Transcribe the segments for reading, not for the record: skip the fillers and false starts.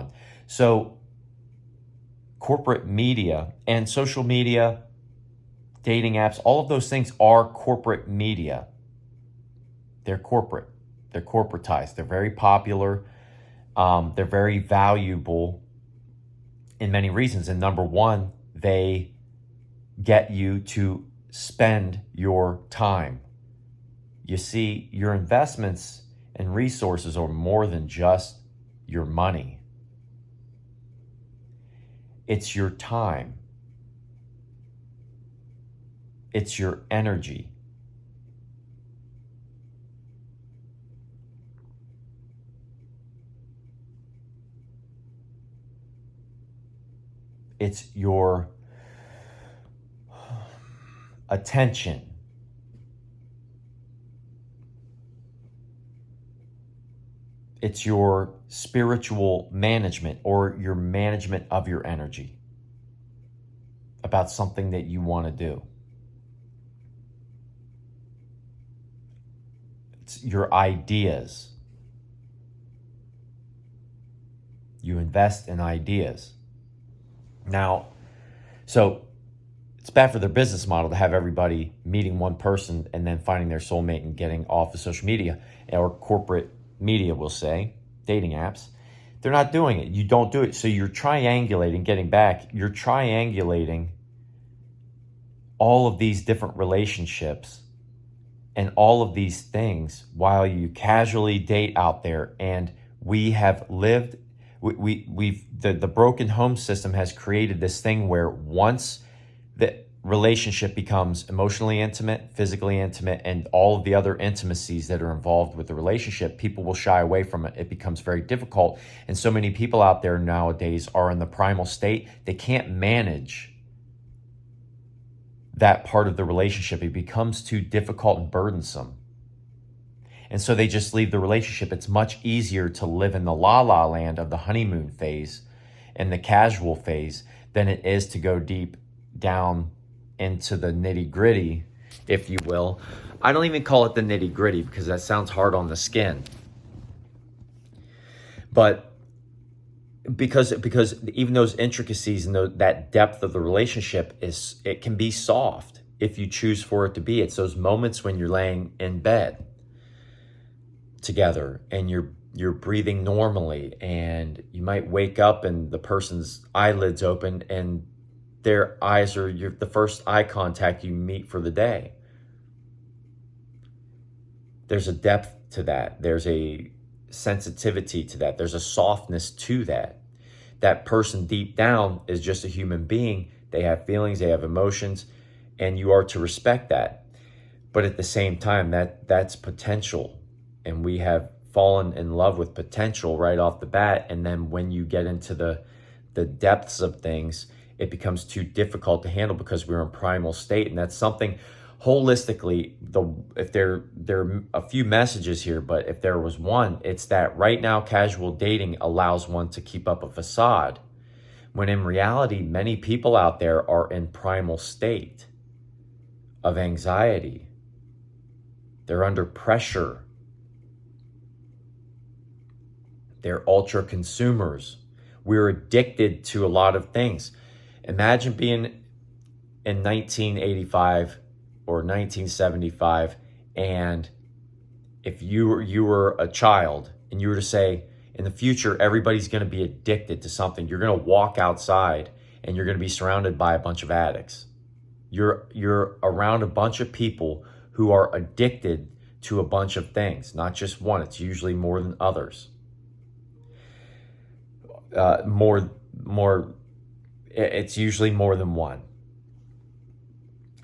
on. So corporate media and social media, dating apps, all of those things are corporate media. They're corporate. They're corporatized. They're very popular. They're very valuable in many reasons. And number one, they get you to spend your time. You see, your investments and resources are more than just your money. It's your time. It's your energy. It's your attention. It's your spiritual management or your management of your energy about something that you want to do. It's your ideas. You invest in ideas. Now, so it's bad for their business model to have everybody meeting one person and then finding their soulmate and getting off of social media, or corporate media will say, dating apps. They're not doing it. You don't do it. So you're triangulating, getting back, you're triangulating all of these different relationships and all of these things while you casually date out there. And we have lived, the broken home system has created this thing where once the relationship becomes emotionally intimate, physically intimate, and all of the other intimacies that are involved with the relationship, people will shy away from it. It becomes very difficult. And so many people out there nowadays are in the primal state. They can't manage that part of the relationship. It becomes too difficult and burdensome. And so they just leave the relationship. It's much easier to live in the la-la land of the honeymoon phase and the casual phase than it is to go deep down into the nitty-gritty, if you will. I don't even call it the nitty-gritty because that sounds hard on the skin. But because even those intricacies and that depth of the relationship, it can be soft if you choose for it to be. It's those moments when you're laying in bed together and you're breathing normally, and you might wake up and the person's eyelids open and their eyes are the first eye contact you meet for the day. There's a depth to that. There's a sensitivity to that. There's a softness to that. That person deep down is just a human being. They have feelings, they have emotions, and you are to respect that. But at the same time, that's potential. And we have fallen in love with potential right off the bat. And then when you get into the depths of things, it becomes too difficult to handle because we're in primal state. And that's something holistically, if there are a few messages here, but if there was one, it's that right now casual dating allows one to keep up a facade, when in reality, many people out there are in primal state of anxiety. They're under pressure. They're ultra consumers. We're addicted to a lot of things. Imagine being in 1985 or 1975, and if you were a child and you were to say, in the future, everybody's going to be addicted to something. You're going to walk outside and you're going to be surrounded by a bunch of addicts. You're around a bunch of people who are addicted to a bunch of things, not just one. It's usually more than others. It's usually more than one.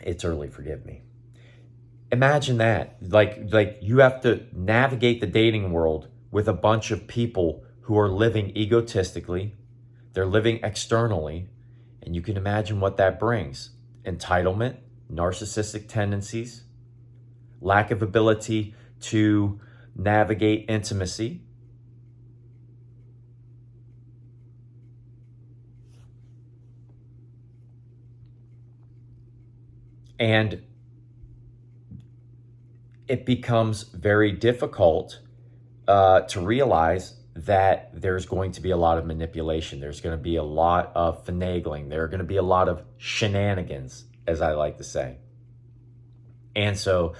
It's early, forgive me. Imagine that. Like you have to navigate the dating world with a bunch of people who are living egotistically. They're living externally. And you can imagine what that brings. Entitlement, narcissistic tendencies, lack of ability to navigate intimacy. And it becomes very difficult to realize that there's going to be a lot of manipulation. There's going to be a lot of finagling. There are going to be a lot of shenanigans, as I like to say. And so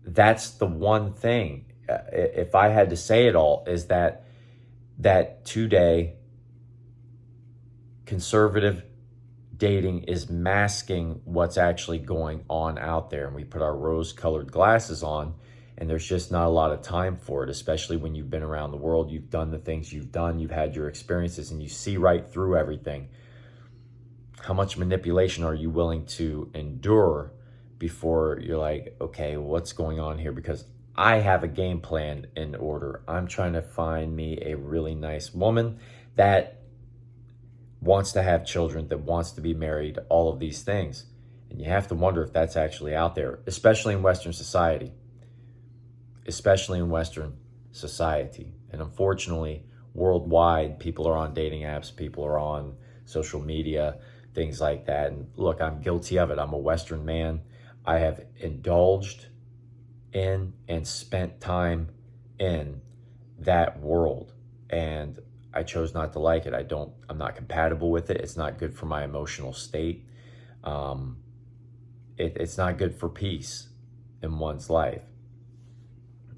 that's the one thing, if I had to say it all, is that today conservative dating is masking what's actually going on out there. And we put our rose-colored glasses on, and there's just not a lot of time for it, especially when you've been around the world, you've done the things you've done, you've had your experiences, and you see right through everything. How much manipulation are you willing to endure before you're like, okay, what's going on here? Because I have a game plan in order. I'm trying to find me a really nice woman that wants to have children, that wants to be married, all of these things. And you have to wonder if that's actually out there, especially in Western society. Especially in Western society. And unfortunately, worldwide, people are on dating apps, people are on social media, things like that. And look, I'm guilty of it. I'm a Western man. I have indulged in and spent time in that world. And I chose not to like it. I'm not compatible with it. It's not good for my emotional state. It's not good for peace in one's life.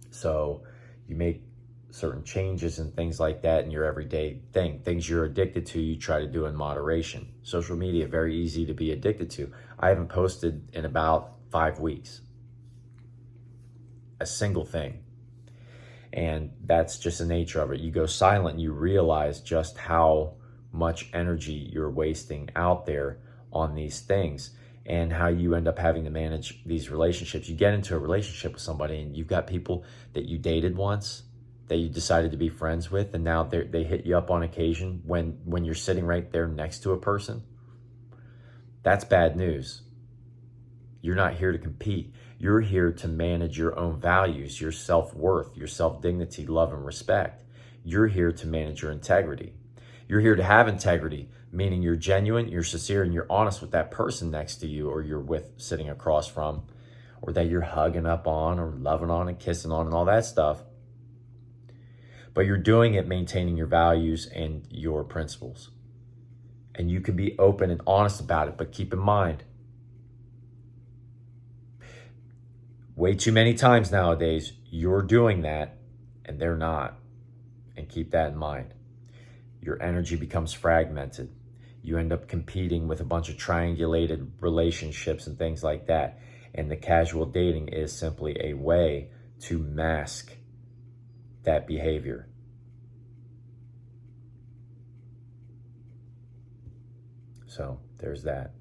So you make certain changes and things like that in your everyday thing. Things you're addicted to, you try to do in moderation. Social media, very easy to be addicted to. I haven't posted in about 5 weeks. A single thing. And that's just the nature of it. You go silent and you realize just how much energy you're wasting out there on these things, and how you end up having to manage these relationships. You get into a relationship with somebody and you've got people that you dated once, that you decided to be friends with, and now they hit you up on occasion when you're sitting right there next to a person. That's bad news. You're not here to compete. You're here to manage your own values, your self-worth, your self-dignity, love, and respect. You're here to manage your integrity. You're here to have integrity, meaning you're genuine, you're sincere, and you're honest with that person next to you, or you're with, sitting across from, or that you're hugging up on or loving on and kissing on and all that stuff. But you're doing it maintaining your values and your principles. And you can be open and honest about it, but keep in mind, way too many times nowadays, you're doing that and they're not. And keep that in mind. Your energy becomes fragmented. You end up competing with a bunch of triangulated relationships and things like that. And the casual dating is simply a way to mask that behavior. So there's that.